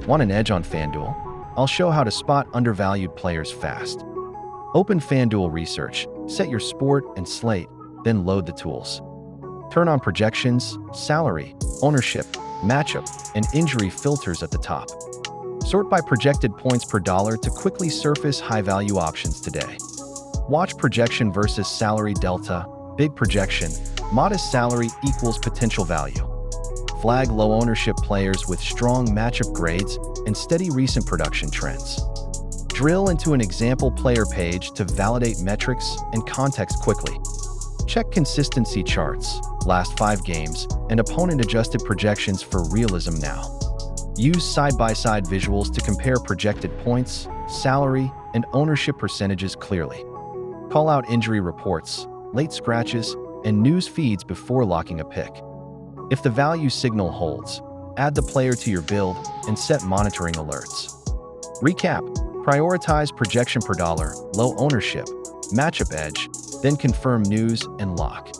Want an edge on FanDuel? I'll show how to spot undervalued players fast. Open FanDuel Research, set your sport and slate, then load the tools. Turn on projections, salary, ownership, matchup, and injury filters at the top. Sort by projected points per dollar to quickly surface high-value options today. Watch projection versus salary delta, big projection, modest salary equals potential value. Flag low ownership players with strong matchup grades and steady recent production trends. Drill into an example player page to validate metrics and context quickly. Check consistency charts, last 5 games, and opponent-adjusted projections for realism now. Use side-by-side visuals to compare projected points, salary, and ownership percentages clearly. Call out injury reports, late scratches, and news feeds before locking a pick. If the value signal holds, add the player to your build and set monitoring alerts. Recap: prioritize projection per dollar, low ownership, matchup edge, then confirm news and lock.